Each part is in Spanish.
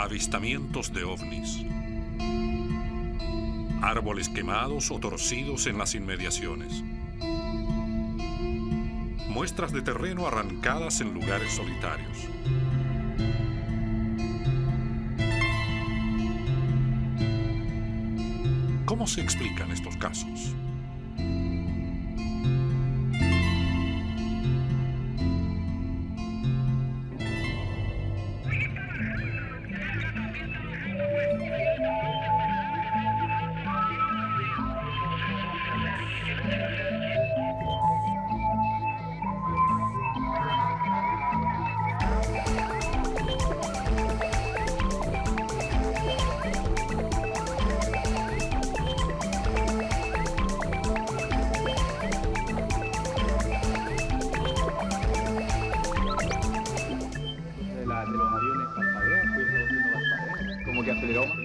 Avistamientos de ovnis. Árboles quemados o torcidos en las inmediaciones. Muestras de terreno arrancadas en lugares solitarios. ¿Cómo se explican estos casos? De los aviones parpadean, pues no parpadean. Como que aceleró más.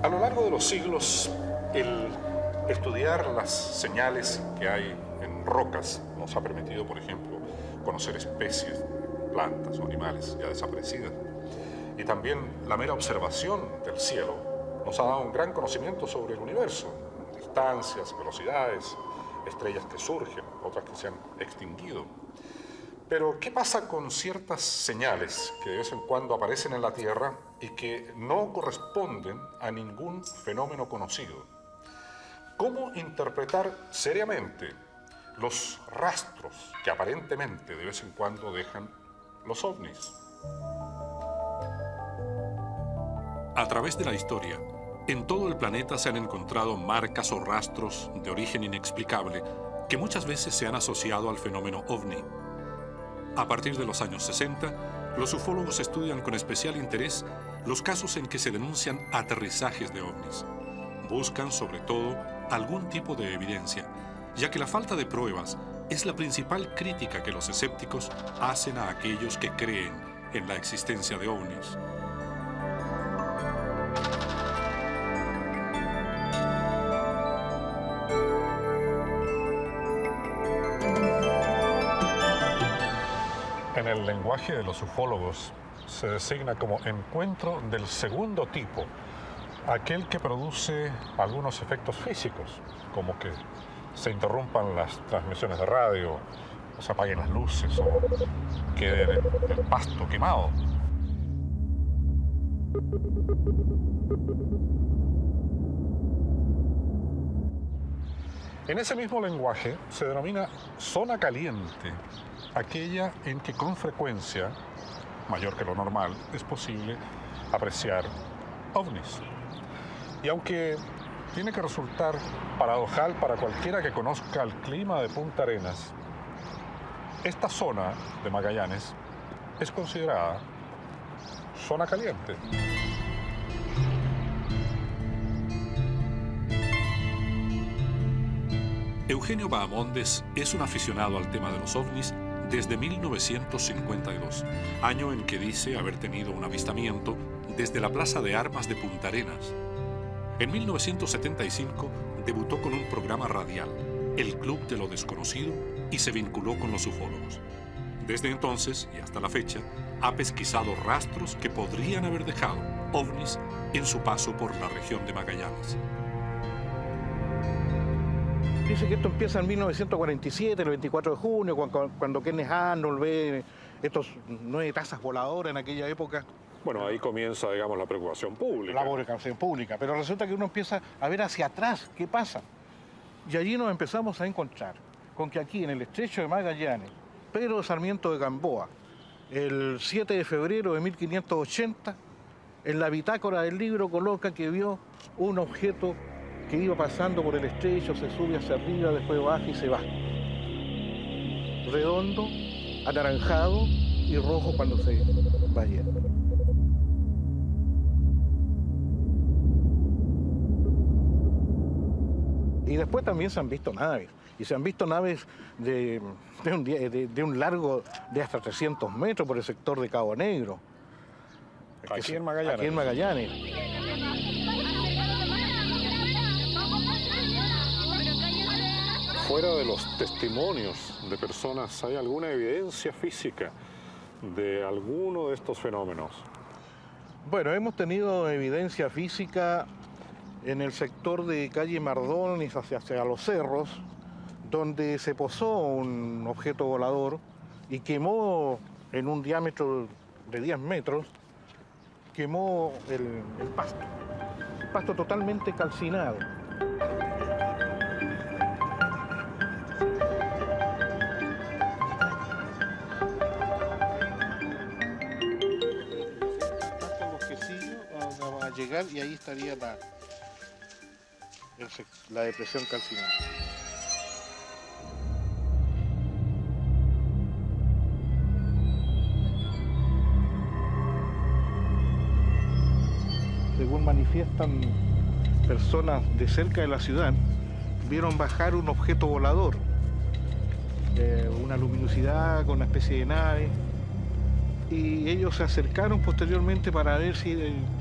A lo largo de los siglos, el estudiar las señales que hay en rocas nos ha permitido, por ejemplo, conocer especies de plantas o animales ya desaparecidas. Y también la mera observación del cielo nos ha dado un gran conocimiento sobre el universo, distancias, velocidades, estrellas que surgen, otras que se han extinguido. Pero, ¿qué pasa con ciertas señales que de vez en cuando aparecen en la Tierra y que no corresponden a ningún fenómeno conocido? ¿Cómo interpretar seriamente los rastros que aparentemente de vez en cuando dejan los ovnis? A través de la historia, en todo el planeta se han encontrado marcas o rastros de origen inexplicable que muchas veces se han asociado al fenómeno ovni. A partir de los años 60, los ufólogos estudian con especial interés los casos en que se denuncian aterrizajes de ovnis. Buscan, sobre todo, algún tipo de evidencia, ya que la falta de pruebas es la principal crítica que los escépticos hacen a aquellos que creen en la existencia de ovnis. En el lenguaje de los ufólogos se designa como encuentro del segundo tipo, aquel que produce algunos efectos físicos, como que se interrumpan las transmisiones de radio, o se apaguen las luces, o quede el pasto quemado. En ese mismo lenguaje se denomina zona caliente, aquella en que con frecuencia, mayor que lo normal, es posible apreciar ovnis. Y aunque tiene que resultar paradojal para cualquiera que conozca el clima de Punta Arenas, esta zona de Magallanes es considerada zona caliente. Eugenio Bahamondes es un aficionado al tema de los ovnis desde 1952, año en que dice haber tenido un avistamiento desde la Plaza de Armas de Punta Arenas. En 1975 debutó con un programa radial, El Club de lo Desconocido, y se vinculó con los ufólogos. Desde entonces y hasta la fecha, ha pesquisado rastros que podrían haber dejado ovnis en su paso por la región de Magallanes. Dice que esto empieza en 1947, el 24 de junio, cuando Kenneth Arnold ve estos 9 tazas voladoras en aquella época. Bueno, ahí comienza, digamos, la preocupación pública. La preocupación pública, pero resulta que uno empieza a ver hacia atrás qué pasa. Y allí nos empezamos a encontrar con que aquí, en el estrecho de Magallanes, Pedro Sarmiento de Gamboa el 7 de febrero de 1580, en la bitácora del libro coloca que vio un objeto que iba pasando por el estrecho, se sube hacia arriba, después baja y se va. Redondo, anaranjado y rojo cuando se va yendo. Y después también se han visto naves, y se han visto naves de un largo de hasta 300 metros por el sector de Cabo Negro. Aquí en Magallanes. Aquí en Magallanes. Fuera de los testimonios de personas, ¿hay alguna evidencia física de alguno de estos fenómenos? Bueno, hemos tenido evidencia física en el sector de calle Mardones hacia los cerros, donde se posó un objeto volador y quemó en un diámetro de 10 metros, quemó el pasto totalmente calcinado. Hasta el bosquecillo vamos a llegar y ahí estaría la depresión calcinada. Según manifiestan personas de cerca de la ciudad, vieron bajar un objeto volador, una luminosidad con una especie de nave, y ellos se acercaron posteriormente para ver si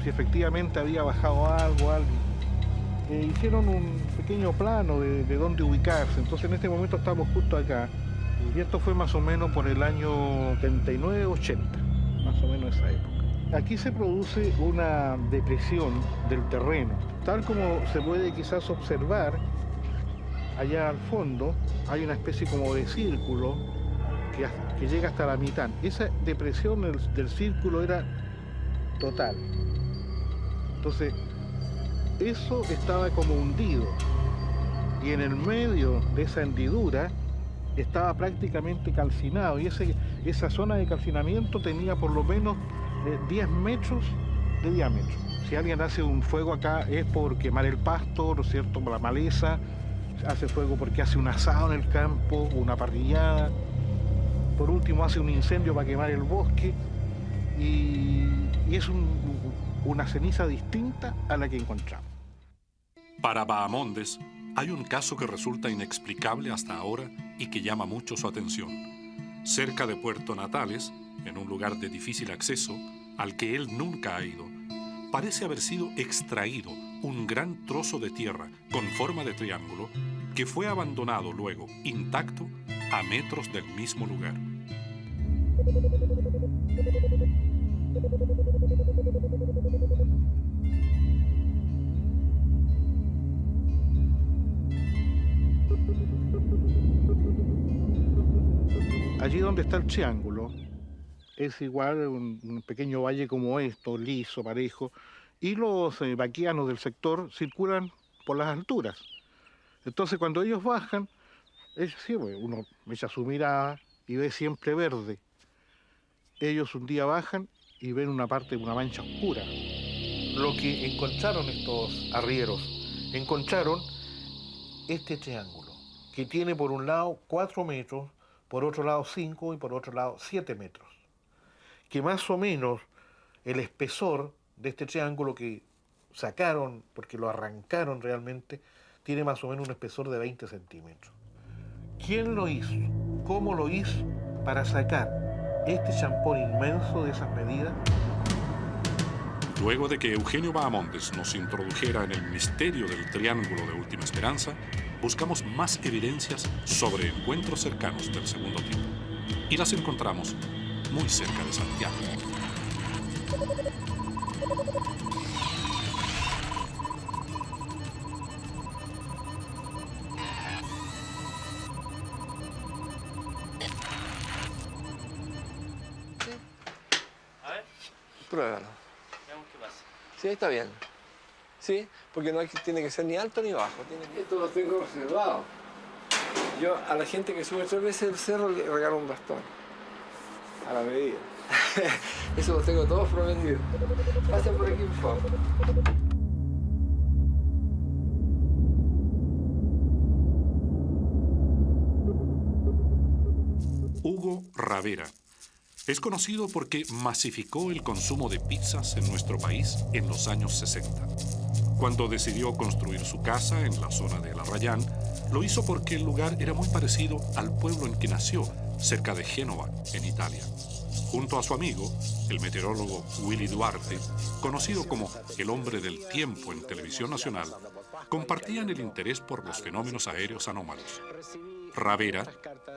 efectivamente había bajado algo. Hicieron un pequeño plano de dónde ubicarse. Entonces en este momento estamos justo acá, y esto fue más o menos por el año 79-80, más o menos esa época. Aquí se produce una depresión del terreno, tal como se puede quizás observar allá al fondo. Hay una especie como de círculo que llega hasta la mitad. Esa depresión del círculo era total. Entonces, eso estaba como hundido, y en el medio de esa hendidura estaba prácticamente calcinado, y esa zona de calcinamiento tenía por lo menos 10 metros de diámetro. Si alguien hace un fuego acá es por quemar el pasto, ¿no es cierto?, la maleza, hace fuego porque hace un asado en el campo, una parrillada, por último hace un incendio para quemar el bosque, y es una ceniza distinta a la que encontramos. Para Bahamondes, hay un caso que resulta inexplicable hasta ahora y que llama mucho su atención. Cerca de Puerto Natales, en un lugar de difícil acceso, al que él nunca ha ido, parece haber sido extraído un gran trozo de tierra con forma de triángulo que fue abandonado luego, intacto, a metros del mismo lugar. Allí donde está el triángulo es igual un pequeño valle como esto, liso, parejo, y los vaquianos del sector circulan por las alturas. Entonces cuando ellos bajan, uno echa su mirada y ve siempre verde. Ellos un día bajan y ven una mancha oscura. Lo que encontraron estos arrieros, encontraron este triángulo, que tiene por un lado 4 metros, por otro lado 5 y por otro lado 7 metros. Que más o menos el espesor de este triángulo que sacaron, porque lo arrancaron realmente, tiene más o menos un espesor de 20 centímetros. ¿Quién lo hizo? ¿Cómo lo hizo para sacar este champón inmenso de esas medidas? Luego de que Eugenio Bahamondes nos introdujera en el misterio del Triángulo de Última Esperanza, buscamos más evidencias sobre encuentros cercanos del segundo tipo. Y las encontramos muy cerca de Santiago. Pruébalo. Veamos qué pasa. Sí, está bien. Sí, porque no tiene que ser ni alto ni bajo. Esto lo tengo reservado. Yo a la gente que sube 3 veces el cerro le regalo un bastón. A la medida. Eso lo tengo todo prometido. Pasen por aquí, por favor. Hugo Ravera es conocido porque masificó el consumo de pizzas en nuestro país en los años 60. Cuando decidió construir su casa en la zona de El Arrayán, lo hizo porque el lugar era muy parecido al pueblo en que nació, cerca de Génova, en Italia. Junto a su amigo, el meteorólogo Willy Duarte, conocido como el hombre del tiempo en Televisión Nacional, compartían el interés por los fenómenos aéreos anómalos. Ravera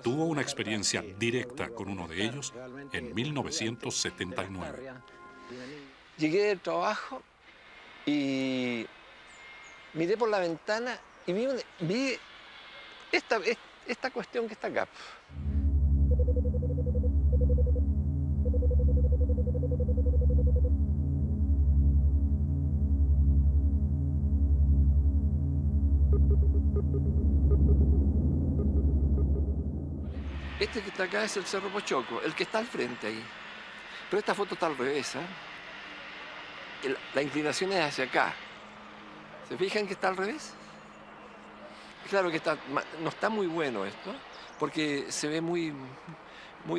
tuvo una experiencia directa con uno de ellos en 1979. Llegué del trabajo y miré por la ventana y vi esta cuestión que está acá. Este que está acá es el Cerro Pochoco, el que está al frente ahí. Pero esta foto está al revés, ¿eh? La inclinación es hacia acá. ¿Se fijan que está al revés? Claro que no está muy bueno esto, porque se ve muy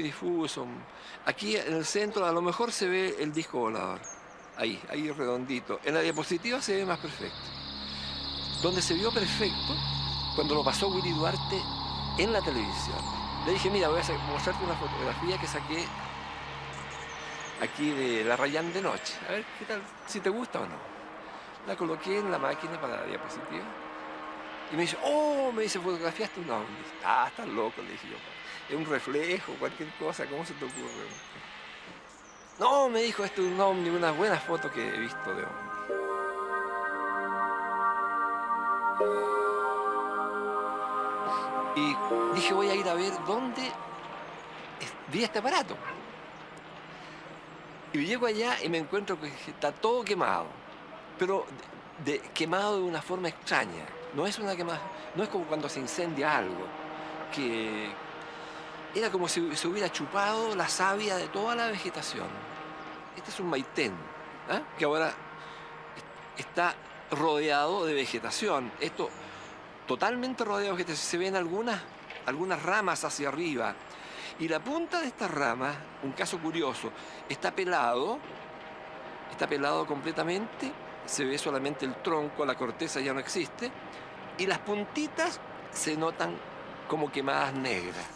difuso. Aquí en el centro a lo mejor se ve el disco volador. Ahí redondito. En la diapositiva se ve más perfecto. Donde se vio perfecto, cuando lo pasó Willy Duarte en la televisión. Le dije, mira, voy a mostrarte una fotografía que saqué aquí de El Arrayán de noche. A ver qué tal, si te gusta o no. La coloqué en la máquina para la diapositiva. Y me dice, oh, fotografiaste un ovni. Ah, estás loco, le dije yo. Es un reflejo, cualquier cosa, ¿cómo se te ocurre? No, me dijo, esto es un ovni, una buena foto que he visto de ovni. Y dije, voy a ir a ver dónde vi este aparato. Y llego allá y me encuentro que está todo quemado, pero quemado de una forma extraña. No es una quemada, no es como cuando se incendia algo, que era como si se hubiera chupado la savia de toda la vegetación. Este es un maitén, ¿eh? Que ahora está rodeado de vegetación. Esto totalmente rodeado de vegetación. Se ven algunas ramas hacia arriba. Y la punta de estas ramas, un caso curioso, está pelado completamente, se ve solamente el tronco, la corteza ya no existe, y las puntitas se notan como quemadas negras.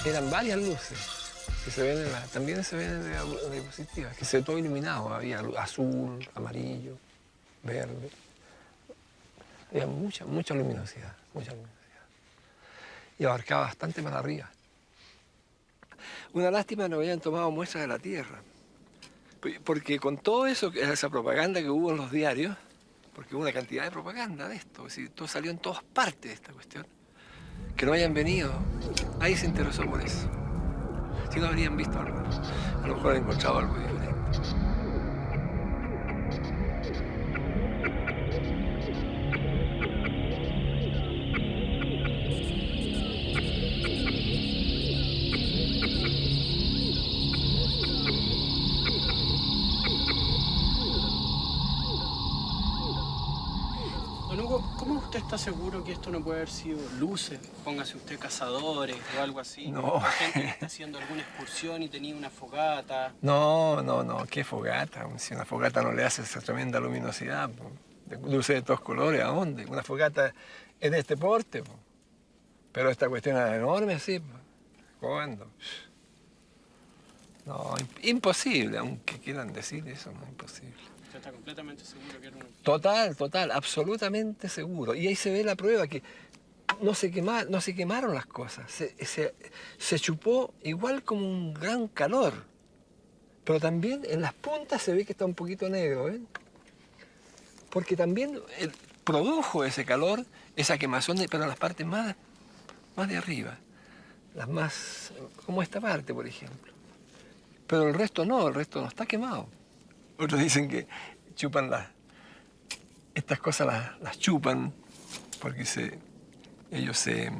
Eran varias luces que se ven también se ven en la diapositiva, que se ve todo iluminado. Había azul, amarillo, verde. Había mucha luminosidad, Y abarcaba bastante para arriba. Una lástima no habían tomado muestras de la Tierra. Porque con todo eso, esa propaganda que hubo en los diarios, porque hubo una cantidad de propaganda de esto, es decir, todo salió en todas partes de esta cuestión. Que no hayan venido, ahí se interesó por eso. Si no habrían visto algo, a lo mejor han encontrado algo diferente. Don Hugo, ¿cómo usted está seguro que esto no puede haber sido luces? Póngase usted cazadores o algo así. No. La gente que está haciendo alguna excursión y tenía una fogata. No, ¿qué fogata? Si una fogata no le hace esa tremenda luminosidad, po. De luces de todos colores, ¿a dónde? Una fogata es de este porte, po. Pero esta cuestión es enorme, así, po. ¿Cuándo? No, imposible, aunque quieran decir eso, no es imposible. ¿Usted está completamente seguro que era un... Total, absolutamente seguro. Y ahí se ve la prueba que no se quemaron las cosas. Se chupó igual como un gran calor. Pero también en las puntas se ve que está un poquito negro, ¿ven? Porque también produjo ese calor, esa quemazón, pero en las partes más de arriba. Las más, como esta parte, por ejemplo. Pero el resto no está quemado. Otros dicen que chupan estas cosas las chupan porque ellos se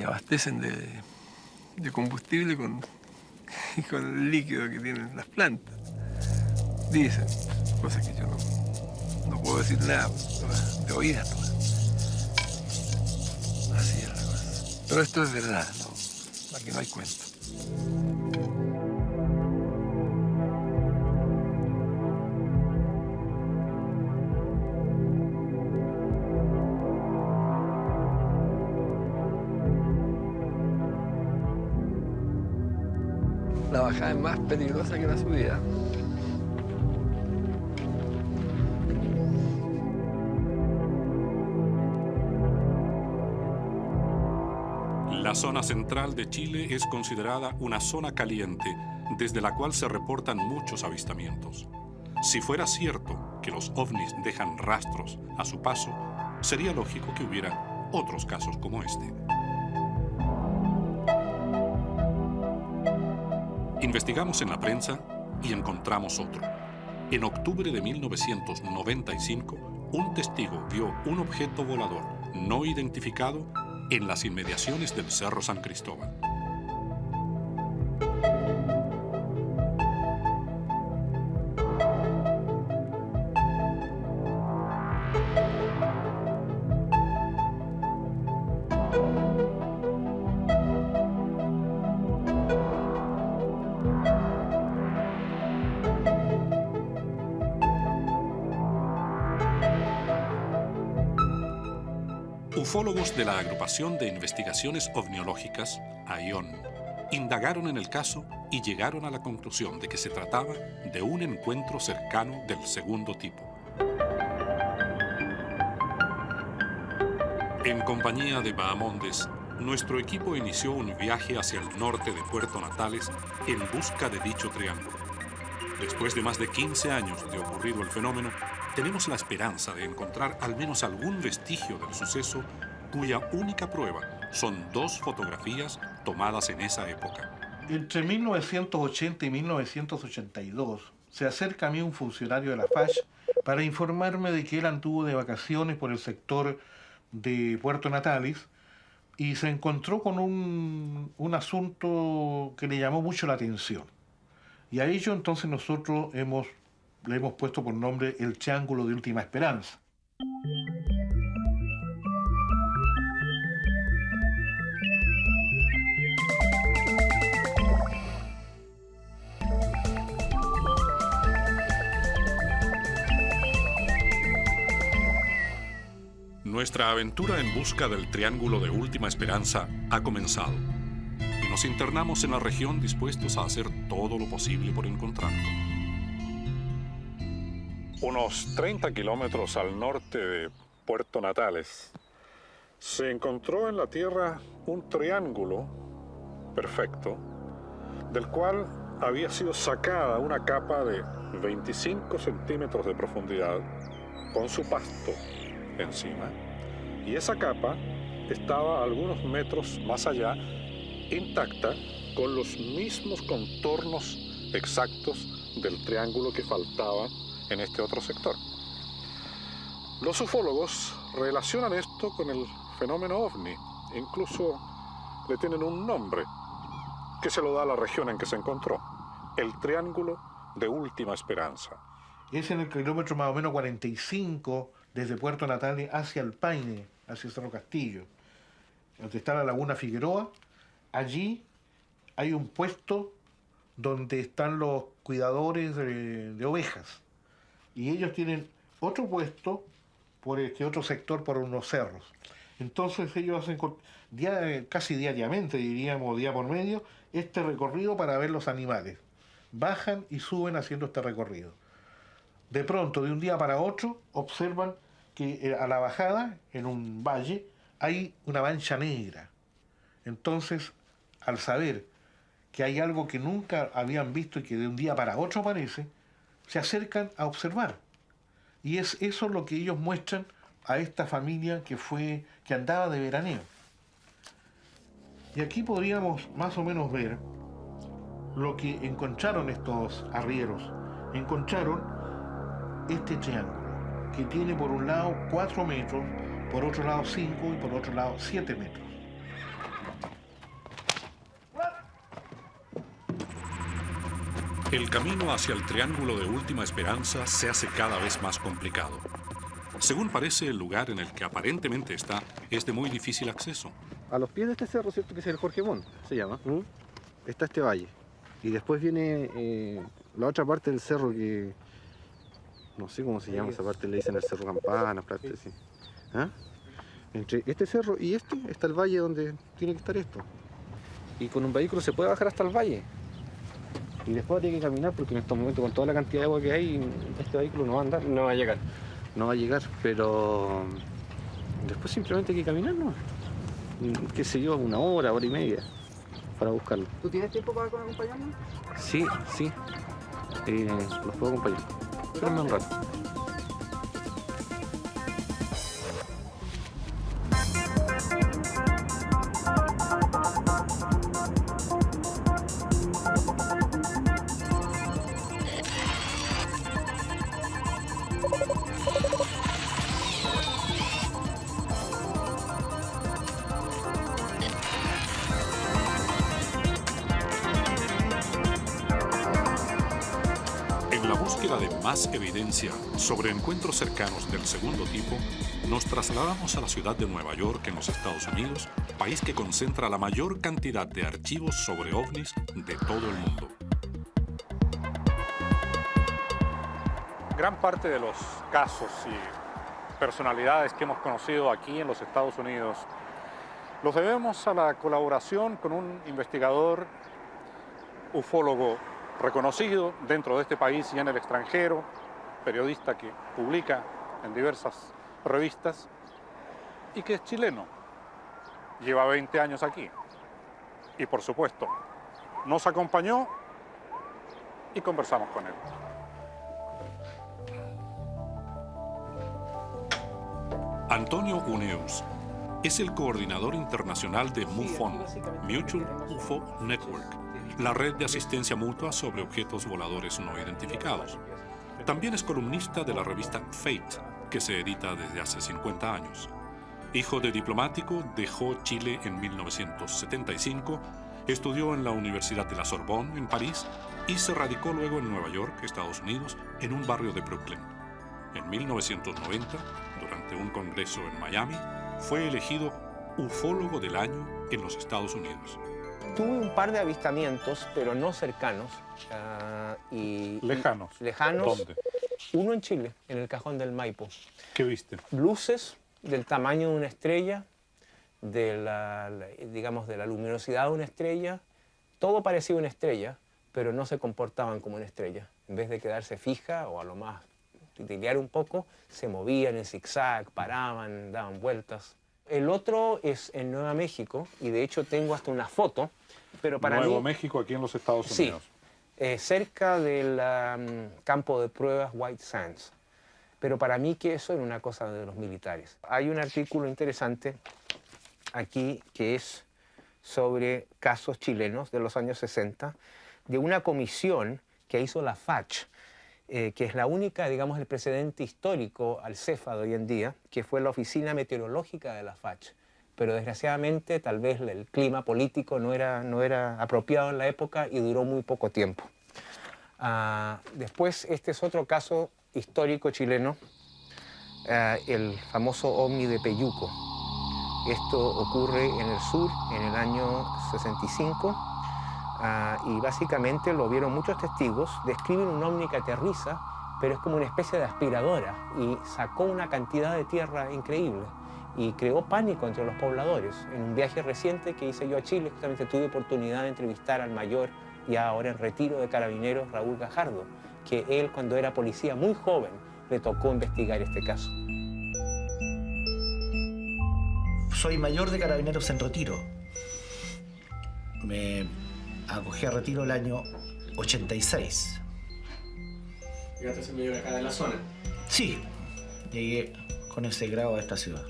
abastecen de combustible con el líquido que tienen las plantas. Dicen, cosas que yo no puedo decir nada, de oídas nomás. Así es la cosa. Pero esto es verdad, ¿no? Aquí no hay cuento. La bajada es más peligrosa que la subida. La zona central de Chile es considerada una zona caliente, desde la cual se reportan muchos avistamientos. Si fuera cierto que los ovnis dejan rastros a su paso, sería lógico que hubiera otros casos como este. Investigamos en la prensa y encontramos otro. En octubre de 1995, un testigo vio un objeto volador no identificado en las inmediaciones del Cerro San Cristóbal. Ufólogos de la Agrupación de Investigaciones Ovniológicas, AION, indagaron en el caso y llegaron a la conclusión de que se trataba de un encuentro cercano del segundo tipo. En compañía de Bahamondes, nuestro equipo inició un viaje hacia el norte de Puerto Natales en busca de dicho triángulo. Después de más de 15 años de ocurrido el fenómeno, tenemos la esperanza de encontrar al menos algún vestigio del suceso cuya única prueba son 2 fotografías tomadas en esa época. Entre 1980 y 1982 se acerca a mí un funcionario de la FACH para informarme de que él anduvo de vacaciones por el sector de Puerto Natales y se encontró con un asunto que le llamó mucho la atención. Y a ello entonces nosotros le hemos puesto por nombre el Triángulo de Última Esperanza. Nuestra aventura en busca del Triángulo de Última Esperanza ha comenzado y nos internamos en la región dispuestos a hacer todo lo posible por encontrarlo. Unos 30 kilómetros al norte de Puerto Natales, se encontró en la tierra un triángulo perfecto, del cual había sido sacada una capa de 25 centímetros de profundidad con su pasto encima, y esa capa estaba a algunos metros más allá, intacta, con los mismos contornos exactos del triángulo que faltaba en este otro sector. Los ufólogos relacionan esto con el fenómeno ovni, incluso le tienen un nombre que se lo da a la región en que se encontró, el Triángulo de Última Esperanza. Es en el kilómetro más o menos 45 desde Puerto Natales hacia el Paine, hacia Cerro Castillo, donde está la Laguna Figueroa. Allí hay un puesto donde están los cuidadores de ovejas. Y ellos tienen otro puesto por este otro sector, por unos cerros. Entonces ellos hacen casi diariamente, diríamos, día por medio, este recorrido para ver los animales. Bajan y suben haciendo este recorrido. De pronto, de un día para otro, observan que a la bajada, en un valle, hay una mancha negra. Entonces, al saber que hay algo que nunca habían visto y que de un día para otro aparece, se acercan a observar. Y es eso lo que ellos muestran a esta familia que andaba de veraneo. Y aquí podríamos más o menos ver lo que encontraron estos arrieros. Encontraron este triángulo, que tiene por un lado 4 metros, por otro lado 5 y por otro lado 7 metros. El camino hacia el Triángulo de Última Esperanza se hace cada vez más complicado. Según parece, el lugar en el que aparentemente está es de muy difícil acceso. A los pies de este cerro, ¿cierto? Que es el Jorge Mon, se llama, está este valle. Y después viene la otra parte del cerro que... no sé cómo se llama esa parte, le dicen el Cerro Campana, sí. ¿Ah? Entre este cerro y este está el valle donde tiene que estar esto. Y con un vehículo se puede bajar hasta el valle. Y después tiene que caminar porque en estos momentos con toda la cantidad de agua que hay, este vehículo no va a andar. No va a llegar. No va a llegar, pero después simplemente hay que caminar, ¿no? Qué sé yo, 1 hora, 1 hora y media para buscarlo. ¿Tú tienes tiempo para acompañarnos? Sí, sí. Los puedo acompañar. Espérenme un rato. De más evidencia sobre encuentros cercanos del segundo tipo, nos trasladamos a la ciudad de Nueva York, en los Estados Unidos, país que concentra la mayor cantidad de archivos sobre ovnis de todo el mundo. Gran parte de los casos y personalidades que hemos conocido aquí en los Estados Unidos los debemos a la colaboración con un investigador ufólogo reconocido dentro de este país y en el extranjero, periodista que publica en diversas revistas y que es chileno. Lleva 20 años aquí y, por supuesto, nos acompañó y conversamos con él. Antonio Uneus es el coordinador internacional de MUFON, Mutual UFO Network, la red de asistencia mutua sobre objetos voladores no identificados. También es columnista de la revista Fate, que se edita desde hace 50 años. Hijo de diplomático, dejó Chile en 1975, estudió en la Universidad de la Sorbonne, en París, y se radicó luego en Nueva York, Estados Unidos, en un barrio de Brooklyn. En 1990, durante un congreso en Miami, fue elegido ufólogo del año en los Estados Unidos. Tuve un par de avistamientos, pero no cercanos. Lejanos. ¿Dónde? Uno en Chile, en el Cajón del Maipo. ¿Qué viste? Luces del tamaño de una estrella, digamos, de la luminosidad de una estrella. Todo parecía una estrella, pero no se comportaban como una estrella. En vez de quedarse fija o a lo más titilear un poco, se movían en zigzag, paraban, daban vueltas. El otro es en Nueva México, y de hecho tengo hasta una foto, pero para Nuevo mí... México, aquí en los Estados Unidos. Sí, cerca del campo de pruebas White Sands. Pero para mí que eso era una cosa de los militares. Hay un artículo interesante aquí que es sobre casos chilenos de los años 60, de una comisión que hizo la FACH, que es la única, digamos, el precedente histórico al CEFA de hoy en día, que fue la oficina meteorológica de la FACH. Pero desgraciadamente tal vez el clima político no era apropiado en la época y duró muy poco tiempo. Después, este es otro caso histórico chileno, el famoso ovni de Peyuco. Esto ocurre en el sur en el año 65. Y básicamente lo vieron muchos testigos, describen un ovni que aterriza, pero es como una especie de aspiradora y sacó una cantidad de tierra increíble y creó pánico entre los pobladores. En un viaje reciente que hice yo a Chile, justamente tuve oportunidad de entrevistar al mayor, ya ahora en retiro de Carabineros, Raúl Gajardo, que él cuando era policía muy joven le tocó investigar este caso. Soy mayor de Carabineros en retiro. acogí a retiro el año 86. ¿Llegaste a ser mayor acá de la zona? Sí, llegué con ese grado a esta ciudad.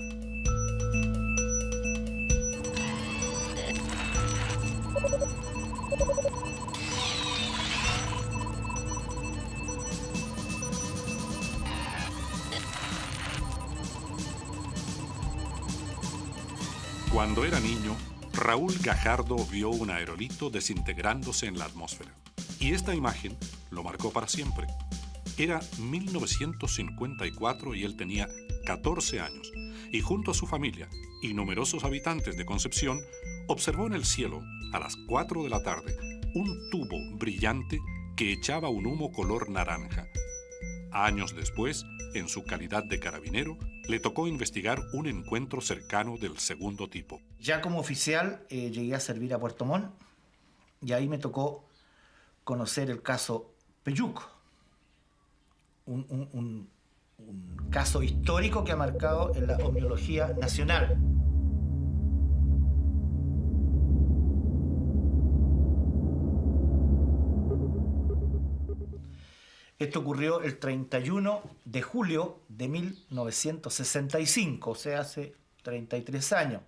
Cuando era niño, Raúl Gajardo vio un aerolito desintegrándose en la atmósfera. Y esta imagen lo marcó para siempre. Era 1954 y él tenía 14 años. Y junto a su familia y numerosos habitantes de Concepción, observó en el cielo, a las 4 de la tarde, un tubo brillante que echaba un humo color naranja. Años después, en su calidad de carabinero, le tocó investigar un encuentro cercano del segundo tipo. Ya como oficial llegué a servir a Puerto Montt y ahí me tocó conocer el caso Peyuco. Un caso histórico que ha marcado en la omniología nacional. Esto ocurrió el 31 de julio de 1965, o sea, hace 33 años.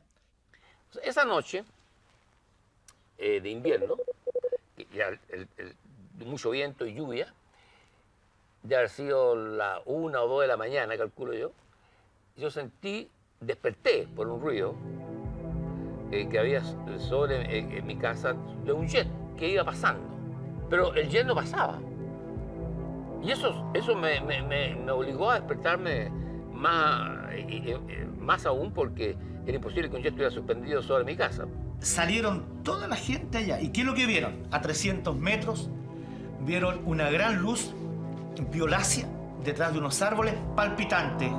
Esa noche de invierno, ya de mucho viento y lluvia, de haber sido la 1 o 2 de la mañana, calculo yo, desperté por un ruido que había sobre mi casa de un jet que iba pasando. Pero el jet no pasaba. Y eso me obligó a despertarme más aún porque era imposible que un jet estuviera suspendido sobre mi casa. Salieron toda la gente allá. ¿Y qué es lo que vieron? A 300 metros vieron una gran luz violácea detrás de unos árboles palpitantes.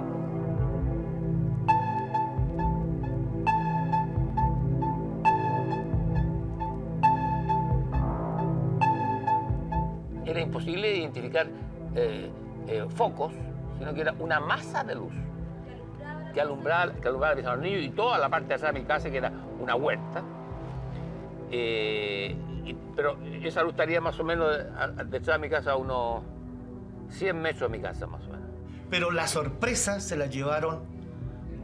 Era imposible identificar focos, sino que era una masa de luz que alumbraba a mis niños y toda la parte de atrás de mi casa, que era una huerta. Pero esa luz estaría más o menos detrás de mi casa a unos 100 metros de mi casa, más o menos. Pero la sorpresa se la llevaron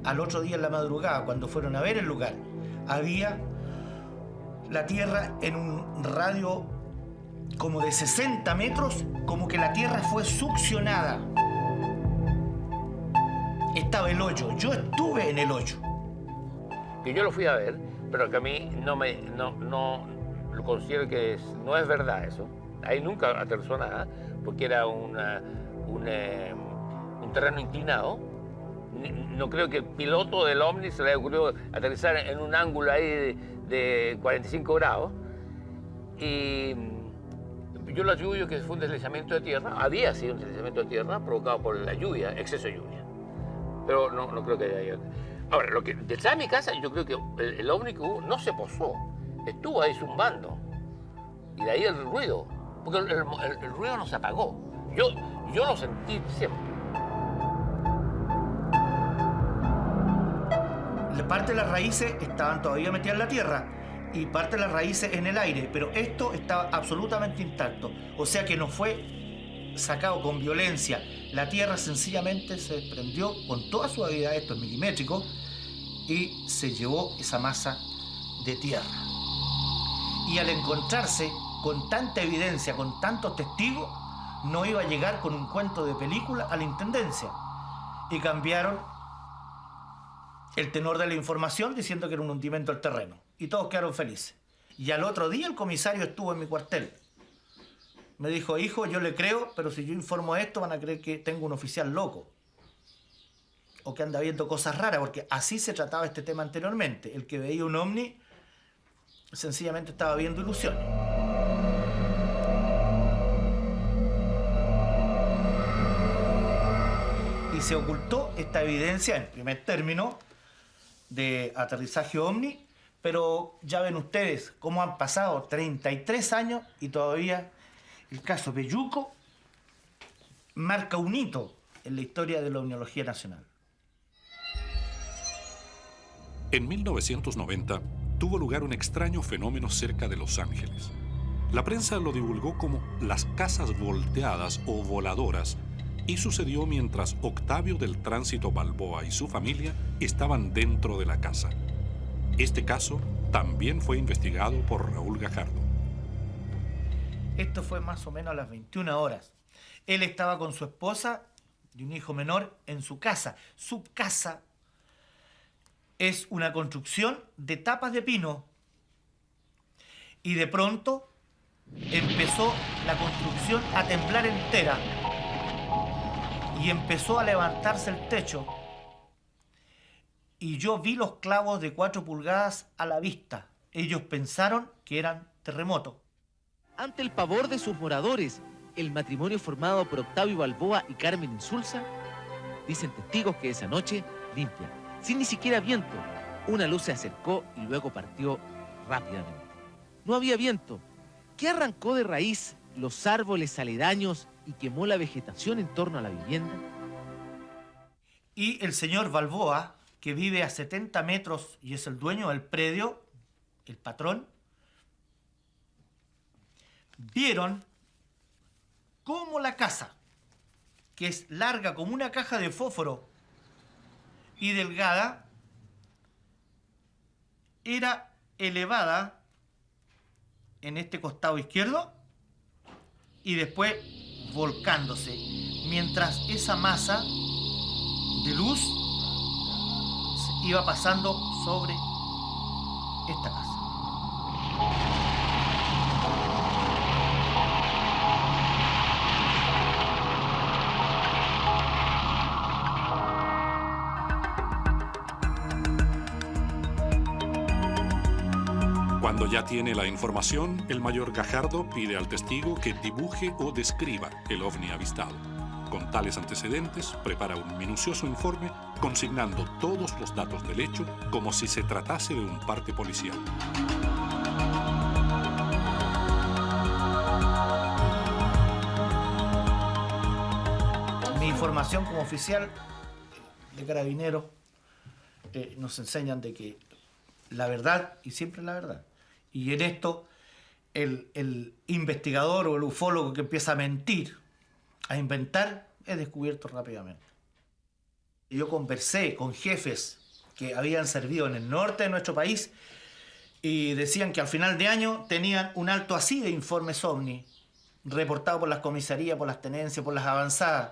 al otro día en la madrugada, cuando fueron a ver el lugar. Había la Tierra en un radio como de 60 metros, como que la Tierra fue succionada. Estaba el hoyo. Yo estuve en el hoyo. Que yo lo fui a ver, pero que a mí no lo considero que no es verdad eso. Ahí nunca aterrizó nada, porque era un terreno inclinado. No creo que el piloto del Omni se le haya ocurrido aterrizar en un ángulo ahí de 45 grados. Y yo lo atribuyo que fue un deslizamiento de tierra. Había sido un deslizamiento de tierra provocado por la lluvia, exceso de lluvia. Pero no creo que haya... Ahora, lo que detrás de mi casa, yo creo que el ovni que hubo no se posó. Estuvo ahí zumbando. Y de ahí el ruido. Porque el ruido no se apagó. Yo lo sentí siempre. Parte de las raíces estaban todavía metidas en la tierra y parte de las raíces en el aire, pero esto estaba absolutamente intacto. O sea que no fue sacado con violencia. La tierra sencillamente se desprendió con toda suavidad, esto es milimétrico, y se llevó esa masa de tierra. Y al encontrarse con tanta evidencia, con tantos testigos, no iba a llegar con un cuento de película a la intendencia. Y cambiaron el tenor de la información diciendo que era un hundimiento del terreno. Y todos quedaron felices. Y al otro día el comisario estuvo en mi cuartel. Me dijo, hijo, yo le creo, pero si yo informo esto van a creer que tengo un oficial loco. O que anda viendo cosas raras, porque así se trataba este tema anteriormente. El que veía un ovni sencillamente estaba viendo ilusiones. Y se ocultó esta evidencia, en primer término, de aterrizaje ovni, pero ya ven ustedes cómo han pasado 33 años y todavía el caso Peyuco marca un hito en la historia de la omniología nacional. En 1990 tuvo lugar un extraño fenómeno cerca de Los Ángeles. La prensa lo divulgó como las casas volteadas o voladoras y sucedió mientras Octavio del Tránsito Balboa y su familia estaban dentro de la casa. Este caso también fue investigado por Raúl Gajardo. Esto fue más o menos a las 21 horas. Él estaba con su esposa y un hijo menor en su casa. Su casa es una construcción de tapas de pino. Y de pronto empezó la construcción a temblar entera. Y empezó a levantarse el techo. Y yo vi los clavos de 4 pulgadas a la vista. Ellos pensaron que eran terremotos. Ante el pavor de sus moradores, el matrimonio formado por Octavio Balboa y Carmen Insulza, dicen testigos que esa noche, limpia, sin ni siquiera viento, una luz se acercó y luego partió rápidamente. No había viento. ¿Qué arrancó de raíz los árboles aledaños y quemó la vegetación en torno a la vivienda? Y el señor Balboa, que vive a 70 metros y es el dueño del predio, el patrón, vieron cómo la casa, que es larga como una caja de fósforo y delgada, era elevada en este costado izquierdo y después volcándose, mientras esa masa de luz iba pasando sobre esta casa. Cuando ya tiene la información, el mayor Gajardo pide al testigo que dibuje o describa el ovni avistado. Con tales antecedentes, prepara un minucioso informe consignando todos los datos del hecho como si se tratase de un parte policial. Mi información como oficial de Carabineros nos enseñan de que la verdad y siempre la verdad. Y en esto, el investigador o el ufólogo que empieza a mentir, a inventar, es descubierto rápidamente. Yo conversé con jefes que habían servido en el norte de nuestro país y decían que al final de año tenían un alto así de informes OVNI, reportados por las comisarías, por las tenencias, por las avanzadas.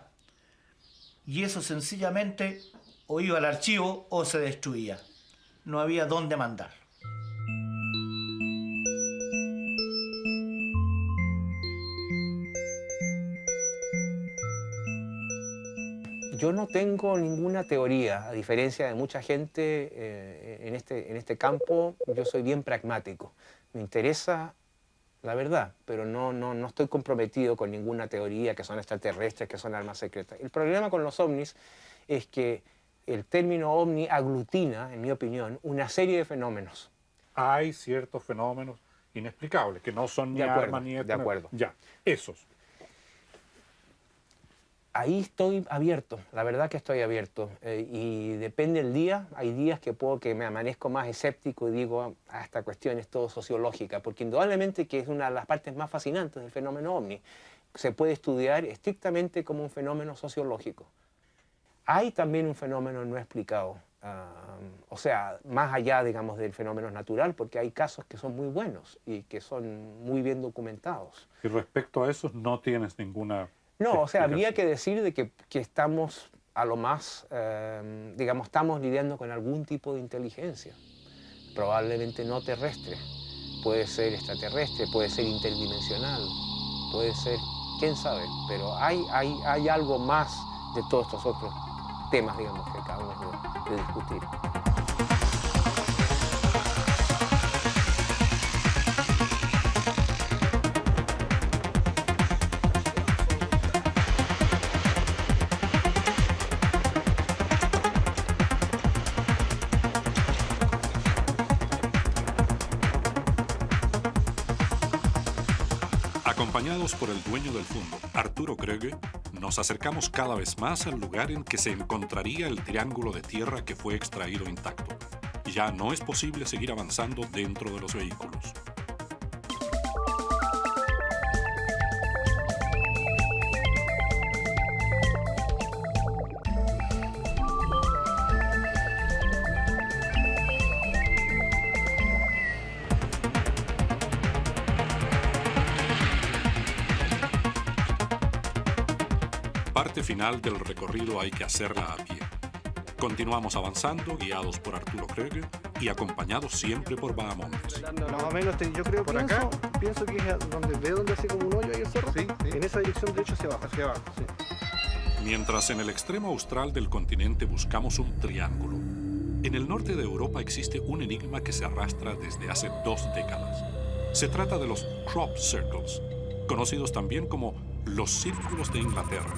Y eso sencillamente o iba al archivo o se destruía. No había dónde mandar. Yo no tengo ninguna teoría, a diferencia de mucha gente en este campo. Yo soy bien pragmático. Me interesa la verdad, pero no estoy comprometido con ninguna teoría que son extraterrestres, que son armas secretas. El problema con los ovnis es que el término ovni aglutina, en mi opinión, una serie de fenómenos. Hay ciertos fenómenos inexplicables, que no son ni armas ni... De acuerdo. Ya, esos. Ahí estoy abierto, la verdad que estoy abierto. Y depende del día, hay días que puedo que me amanezco más escéptico y digo, esta cuestión es todo sociológica, porque indudablemente que es una de las partes más fascinantes del fenómeno ovni. Se puede estudiar estrictamente como un fenómeno sociológico. Hay también un fenómeno no explicado, o sea, más allá, digamos, del fenómeno natural, porque hay casos que son muy buenos y que son muy bien documentados. Y respecto a esos no tienes ninguna... No, o sea, habría que decir de que estamos a lo más, digamos, estamos lidiando con algún tipo de inteligencia, probablemente no terrestre, puede ser extraterrestre, puede ser interdimensional, puede ser, quién sabe, pero hay algo más de todos estos otros temas, digamos, que acabamos de discutir. Acompañados por el dueño del fondo, Arturo Kröge, nos acercamos cada vez más al lugar en que se encontraría el triángulo de tierra que fue extraído intacto. Ya no es posible seguir avanzando dentro de los vehículos. parte final del recorrido hay que hacerla a pie. Continuamos avanzando, guiados por Arturo Kröger y acompañados siempre por Bahamontes. Más o menos, yo creo, pienso que es donde hace como un hoyo ahí el cerro. Sí. En esa dirección, de hecho, hacia abajo. Sí. Mientras en el extremo austral del continente buscamos un triángulo, en el norte de Europa existe un enigma que se arrastra desde hace 2 décadas. Se trata de los crop circles, conocidos también como los círculos de Inglaterra.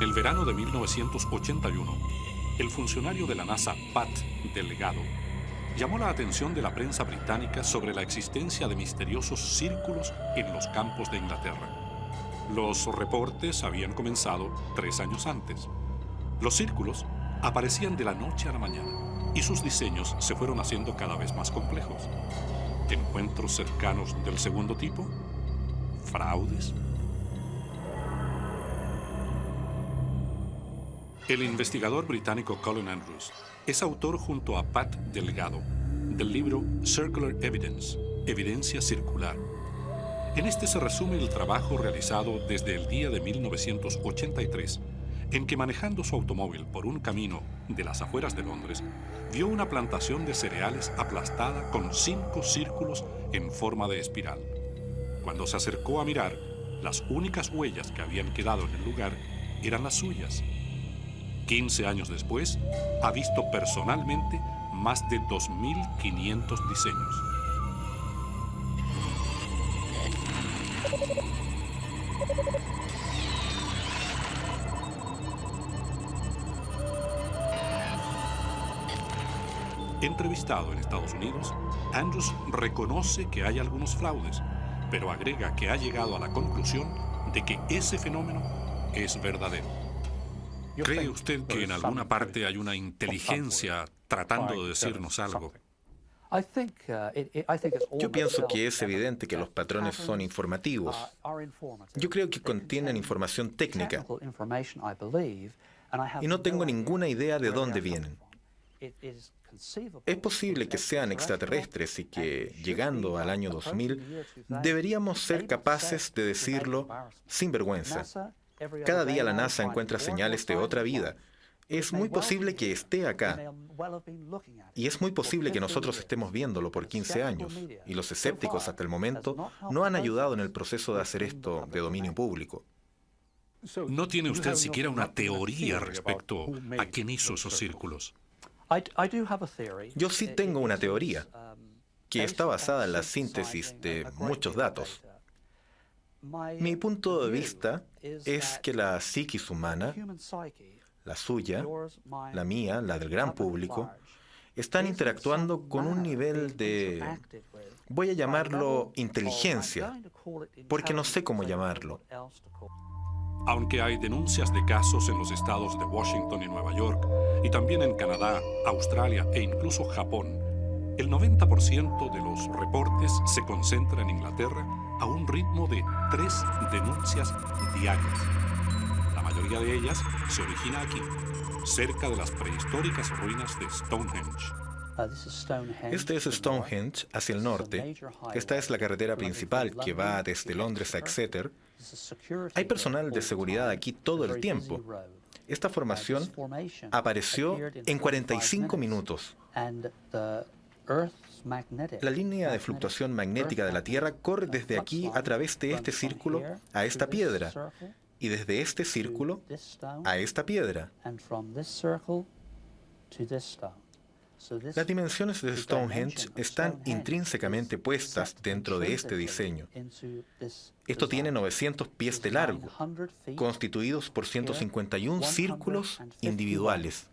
El verano de 1981, el funcionario de la NASA, Pat Delgado, llamó la atención de la prensa británica sobre la existencia de misteriosos círculos en los campos de Inglaterra. Los reportes habían comenzado 3 años antes. Los círculos aparecían de la noche a la mañana y sus diseños se fueron haciendo cada vez más complejos. Encuentros cercanos del segundo tipo, fraudes. El investigador británico Colin Andrews es autor junto a Pat Delgado del libro Circular Evidence, Evidencia Circular. En este se resume el trabajo realizado desde el día de 1983, en que manejando su automóvil por un camino de las afueras de Londres, vio una plantación de cereales aplastada con 5 círculos en forma de espiral. Cuando se acercó a mirar, las únicas huellas que habían quedado en el lugar eran las suyas. 15 años después, ha visto personalmente más de 2.500 diseños. Entrevistado en Estados Unidos, Andrews reconoce que hay algunos fraudes, pero agrega que ha llegado a la conclusión de que ese fenómeno es verdadero. ¿Cree usted que en alguna parte hay una inteligencia tratando de decirnos algo? Yo pienso que es evidente que los patrones son informativos. Yo creo que contienen información técnica y no tengo ninguna idea de dónde vienen. Es posible que sean extraterrestres y que, llegando al año 2000, deberíamos ser capaces de decirlo sin vergüenza. Cada día la NASA encuentra señales de otra vida. Es muy posible que esté acá. Y es muy posible que nosotros estemos viéndolo por 15 años. Y los escépticos hasta el momento no han ayudado en el proceso de hacer esto de dominio público. ¿No tiene usted siquiera una teoría respecto a quién hizo esos círculos? Yo sí tengo una teoría, que está basada en la síntesis de muchos datos. Mi punto de vista es que la psiquis humana, la suya, la mía, la del gran público, están interactuando con un nivel de, voy a llamarlo inteligencia, porque no sé cómo llamarlo. Aunque hay denuncias de casos en los estados de Washington y Nueva York, y también en Canadá, Australia e incluso Japón, el 90% de los reportes se concentra en Inglaterra a un ritmo de 3 denuncias diarias. La mayoría de ellas se origina aquí, cerca de las prehistóricas ruinas de Stonehenge. Este es Stonehenge, hacia el norte. Esta es la carretera principal que va desde Londres a Exeter. Hay personal de seguridad aquí todo el tiempo. Esta formación apareció en 45 minutos. La línea de fluctuación magnética de la Tierra corre desde aquí a través de este círculo a esta piedra y desde este círculo a esta piedra. Las dimensiones de Stonehenge están intrínsecamente puestas dentro de este diseño. Esto tiene 900 pies de largo, constituidos por 151 círculos individuales.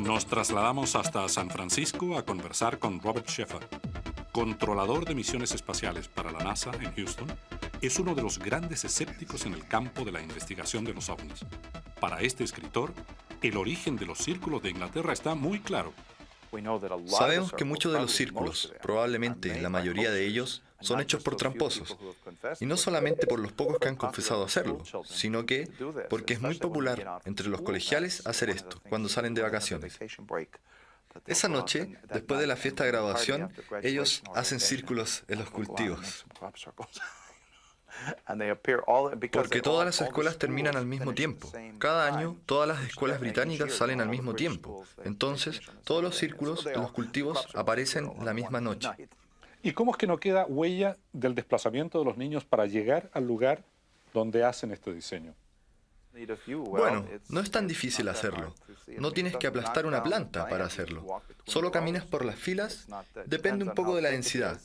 Nos trasladamos hasta San Francisco a conversar con Robert Shepherd, controlador de misiones espaciales para la NASA en Houston. Es uno de los grandes escépticos en el campo de la investigación de los ovnis. Para este escritor, el origen de los círculos de Inglaterra está muy claro. Sabemos que muchos de los círculos, probablemente la mayoría de ellos, son hechos por tramposos. Y no solamente por los pocos que han confesado hacerlo, sino que porque es muy popular entre los colegiales hacer esto cuando salen de vacaciones. Esa noche, después de la fiesta de graduación, ellos hacen círculos en los cultivos. Porque todas las escuelas terminan al mismo tiempo. Cada año, todas las escuelas británicas salen al mismo tiempo. Entonces, todos los círculos en los cultivos aparecen la misma noche. ¿Y cómo es que no queda huella del desplazamiento de los niños para llegar al lugar donde hacen este diseño? Bueno, no es tan difícil hacerlo. No tienes que aplastar una planta para hacerlo. Solo caminas por las filas, depende un poco de la densidad.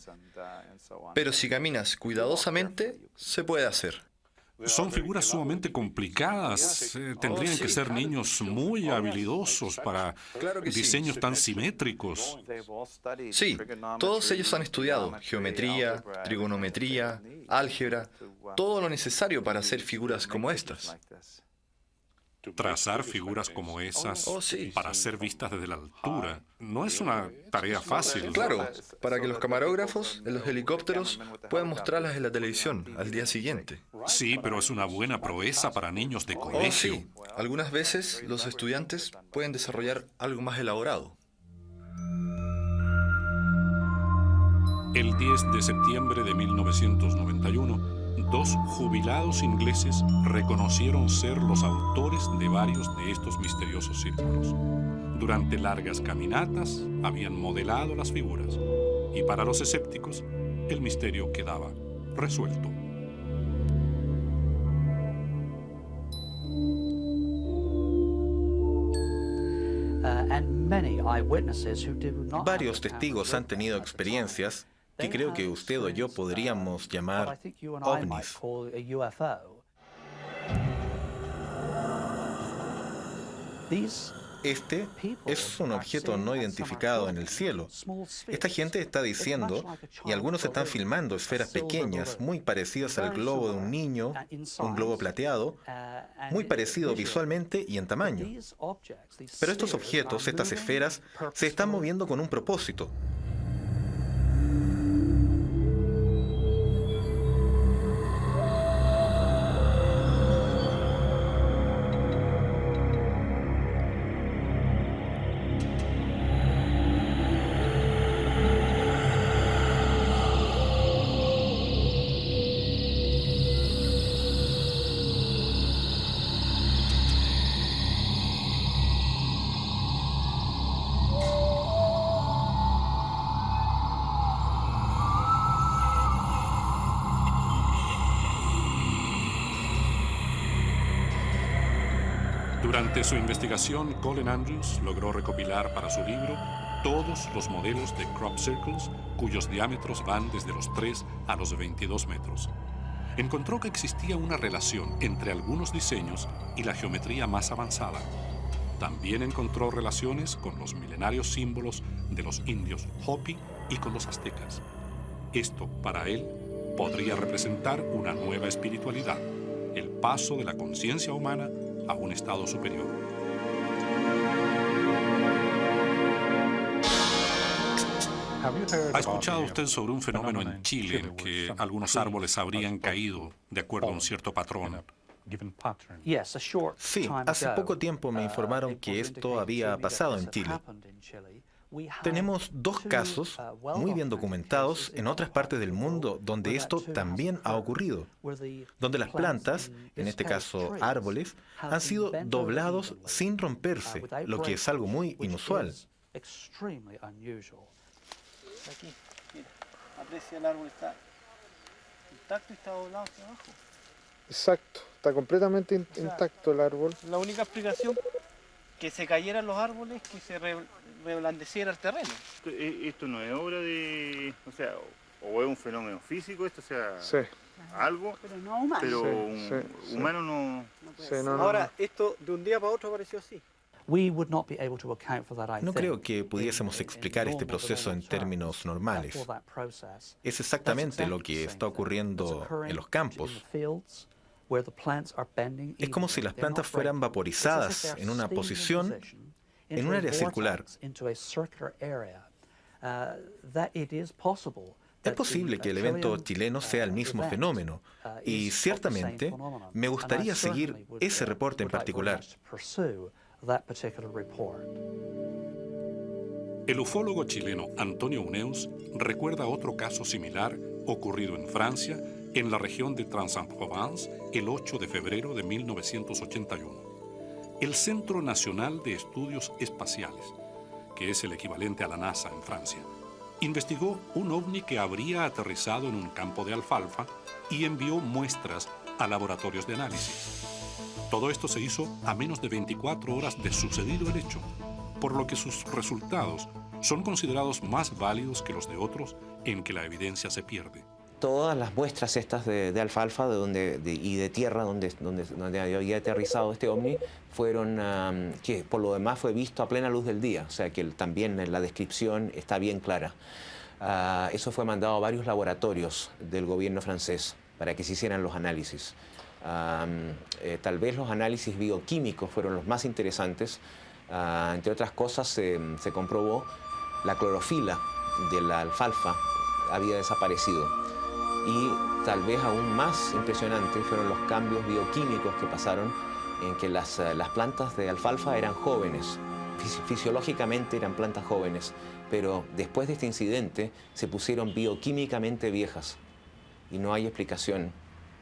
Pero si caminas cuidadosamente, se puede hacer. Son figuras sumamente complicadas. Tendrían que ser niños muy habilidosos para diseños tan simétricos. Sí, todos ellos han estudiado geometría, trigonometría, álgebra, todo lo necesario para hacer figuras como estas. Trazar figuras como esas para ser vistas desde la altura no es una tarea fácil. Claro, para que los camarógrafos en los helicópteros puedan mostrarlas en la televisión al día siguiente. Sí, pero es una buena proeza para niños de colegio. Sí, algunas veces los estudiantes pueden desarrollar algo más elaborado. El 10 de septiembre de 1991, dos jubilados ingleses reconocieron ser los autores de varios de estos misteriosos círculos. Durante largas caminatas habían modelado las figuras y para los escépticos el misterio quedaba resuelto. Varios testigos han tenido experiencias que creo que usted o yo podríamos llamar ovnis. Este es un objeto no identificado en el cielo. Esta gente está diciendo, y algunos están filmando esferas pequeñas, muy parecidas al globo de un niño, un globo plateado, muy parecido visualmente y en tamaño. Pero estos objetos, estas esferas, se están moviendo con un propósito. Durante su investigación, Colin Andrews logró recopilar para su libro todos los modelos de crop circles cuyos diámetros van desde los 3 a los 22 metros. Encontró que existía una relación entre algunos diseños y la geometría más avanzada. También encontró relaciones con los milenarios símbolos de los indios Hopi y con los aztecas. Esto, para él, podría representar una nueva espiritualidad, el paso de la conciencia humana a un estado superior. ¿Ha escuchado usted sobre un fenómeno en Chile en que algunos árboles habrían caído de acuerdo a un cierto patrón? Sí, hace poco tiempo me informaron que esto había pasado en Chile. Tenemos dos casos muy bien documentados en otras partes del mundo donde esto también ha ocurrido, donde las plantas, en este caso árboles, han sido doblados sin romperse, lo que es algo muy inusual. Aquí, mira, aprecia el árbol, está intacto y está doblado hacia abajo. Exacto, está completamente intacto el árbol. La única explicación que se cayeran los árboles, que se reblandeciera el terreno. Esto no es obra de, o sea, o es un fenómeno físico, esto sea algo, pero no humano. Pero humano no. Ahora, esto de un día para otro apareció así. No creo que pudiésemos explicar este proceso en términos normales. Es exactamente lo que está ocurriendo en los campos. Es como si las plantas fueran vaporizadas en una posición, en un área circular. Es posible que el evento chileno sea el mismo fenómeno, y ciertamente me gustaría seguir ese reporte en particular. El ufólogo chileno Antonio Huneus recuerda otro caso similar ocurrido en Francia, en la región de Aix-en-Provence, el 8 de febrero de 1981. El Centro Nacional de Estudios Espaciales, que es el equivalente a la NASA en Francia, investigó un ovni que habría aterrizado en un campo de alfalfa y envió muestras a laboratorios de análisis. Todo esto se hizo a menos de 24 horas de sucedido el hecho, por lo que sus resultados son considerados más válidos que los de otros en que la evidencia se pierde. Todas las muestras estas de alfalfa y de tierra donde había aterrizado este ovni fueron, que por lo demás fue visto a plena luz del día, o sea que también la descripción está bien clara. Eso fue mandado a varios laboratorios del gobierno francés para que se hicieran los análisis. Tal vez los análisis bioquímicos fueron los más interesantes. Entre otras cosas, se comprobó la clorofila de la alfalfa había desaparecido. Y tal vez aún más impresionante fueron los cambios bioquímicos que pasaron en que las plantas de alfalfa eran jóvenes, fisiológicamente eran plantas jóvenes, pero después de este incidente se pusieron bioquímicamente viejas y no hay explicación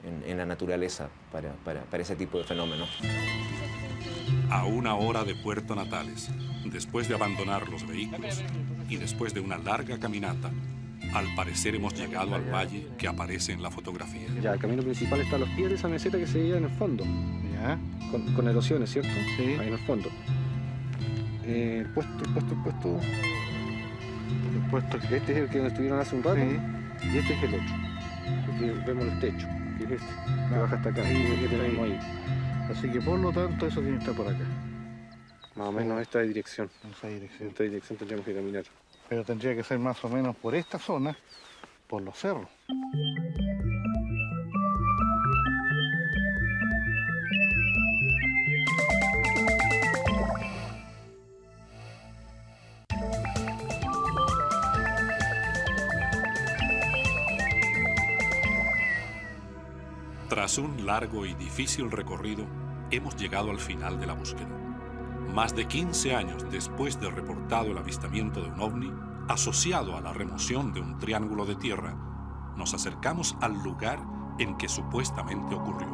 en la naturaleza para ese tipo de fenómenos. A una hora de Puerto Natales, después de abandonar los vehículos y después de una larga caminata, al parecer hemos llegado al valle que aparece en la fotografía. Ya, el camino principal está a los pies de esa meseta que se veía en el fondo. Ya. Con erosiones, ¿cierto? Sí. Ahí en el fondo. El puesto. Este es el que estuvieron hace un rato. Sí. Y este es el otro. Porque vemos el techo, que es este, que baja hasta acá. Sí, es el que tenemos ahí. Así que por lo tanto eso tiene que estar por acá. Más o menos esta dirección. Esa dirección. Esta dirección tendríamos que caminar. Pero tendría que ser más o menos por esta zona, por los cerros. Tras un largo y difícil recorrido, hemos llegado al final de la búsqueda. Más de 15 años después de reportado el avistamiento de un ovni, asociado a la remoción de un triángulo de tierra, nos acercamos al lugar en que supuestamente ocurrió.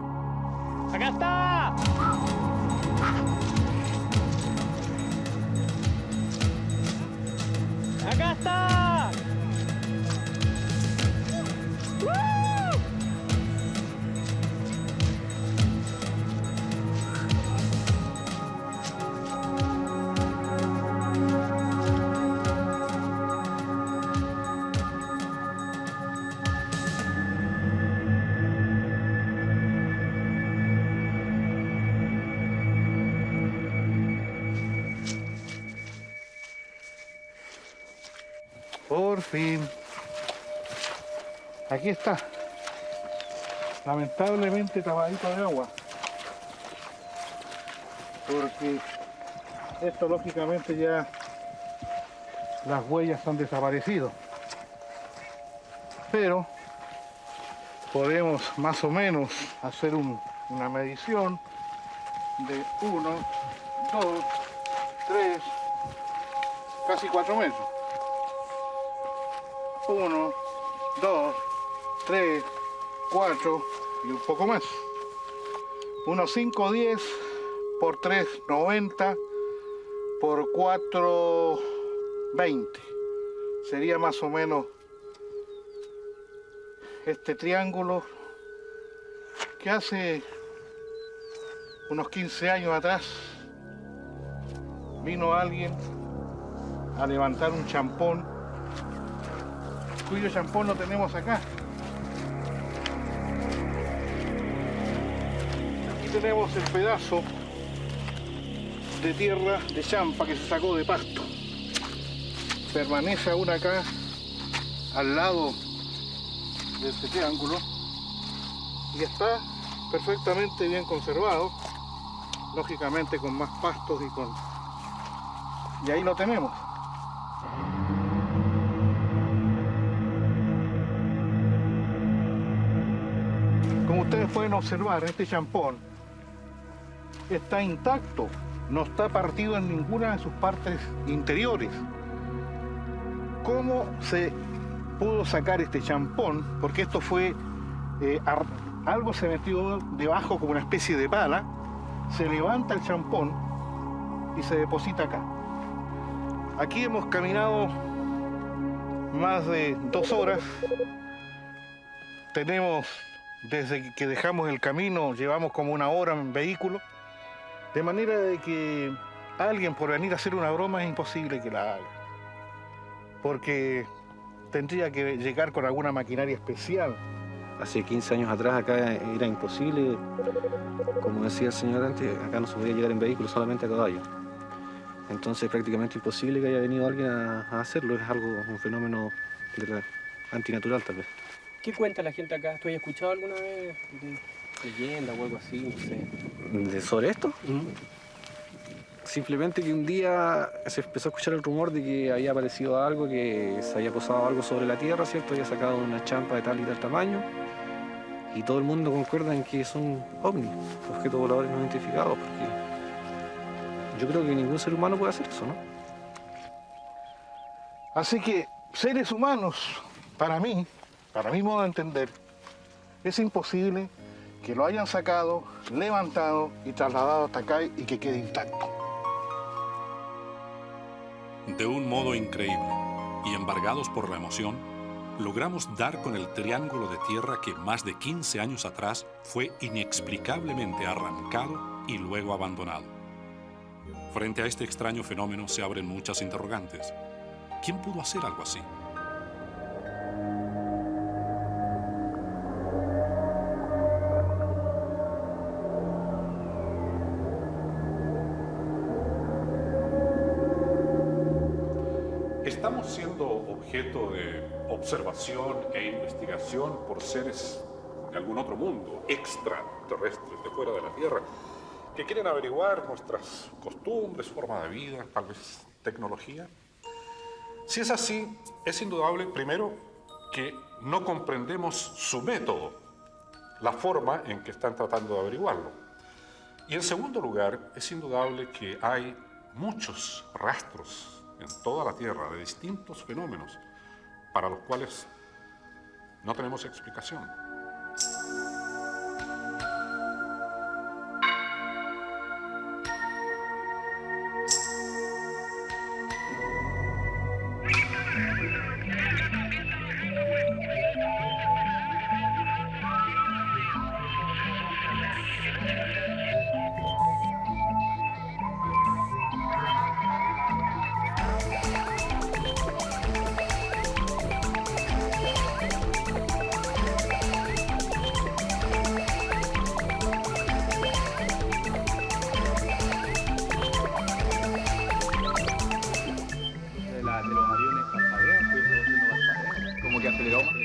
¡Acá está! ¡Acá está! Por fin. Aquí está. Lamentablemente tapadito de agua. Porque esto lógicamente ya las huellas han desaparecido. Pero podemos más o menos hacer una medición de 1, 2, 3, casi 4 metros. 1, 2, 3, 4 y un poco más. Unos 5, 10 por 3, 90 por 4, 20. Sería más o menos este triángulo que hace unos 15 años atrás vino alguien a levantar un champón, cuyo champón lo tenemos acá. Aquí tenemos el pedazo de tierra de champa que se sacó de pasto. Permanece aún acá, al lado de este triángulo, y está perfectamente bien conservado, lógicamente con más pastos y ahí lo tenemos. Como ustedes pueden observar, este champón está intacto, no está partido en ninguna de sus partes interiores. ¿Cómo se pudo sacar este champón? Porque esto fue, algo se metió debajo como una especie de pala, se levanta el champón y se deposita acá. Aquí hemos caminado más de 2 horas. Tenemos, desde que dejamos el camino, llevamos como 1 hora en vehículo. De manera de que alguien por venir a hacer una broma es imposible que la haga. Porque tendría que llegar con alguna maquinaria especial. Hace 15 años atrás acá era imposible, como decía el señor antes, acá no se podía llegar en vehículo, solamente a caballo. Entonces prácticamente imposible que haya venido alguien a hacerlo, es algo, un fenómeno antinatural tal vez. ¿Qué cuenta la gente acá? ¿Tú has escuchado alguna vez de leyenda o algo así? No sé. ¿Sobre esto? Simplemente que un día se empezó a escuchar el rumor de que había aparecido algo, que se había posado algo sobre la Tierra, ¿cierto? Había sacado una champa de tal y tal tamaño. Y todo el mundo concuerda en que son ovnis, objetos voladores no identificados, porque yo creo que ningún ser humano puede hacer eso, ¿no? Así que seres humanos, para mi modo de entender, es imposible que lo hayan sacado, levantado y trasladado hasta acá y que quede intacto. De un modo increíble y embargados por la emoción, logramos dar con el triángulo de tierra que más de 15 años atrás fue inexplicablemente arrancado y luego abandonado. Frente a este extraño fenómeno se abren muchas interrogantes. ¿Quién pudo hacer algo así? Estamos siendo objeto de observación e investigación por seres de algún otro mundo, extraterrestres, de fuera de la Tierra, que quieren averiguar nuestras costumbres, forma de vida, tal vez tecnología. Si es así, es indudable, primero, que no comprendemos su método, la forma en que están tratando de averiguarlo. Y en segundo lugar, es indudable que hay muchos rastros en toda la Tierra de distintos fenómenos para los cuales no tenemos explicación. De los aviones parpadean, pues, como que aceleró más.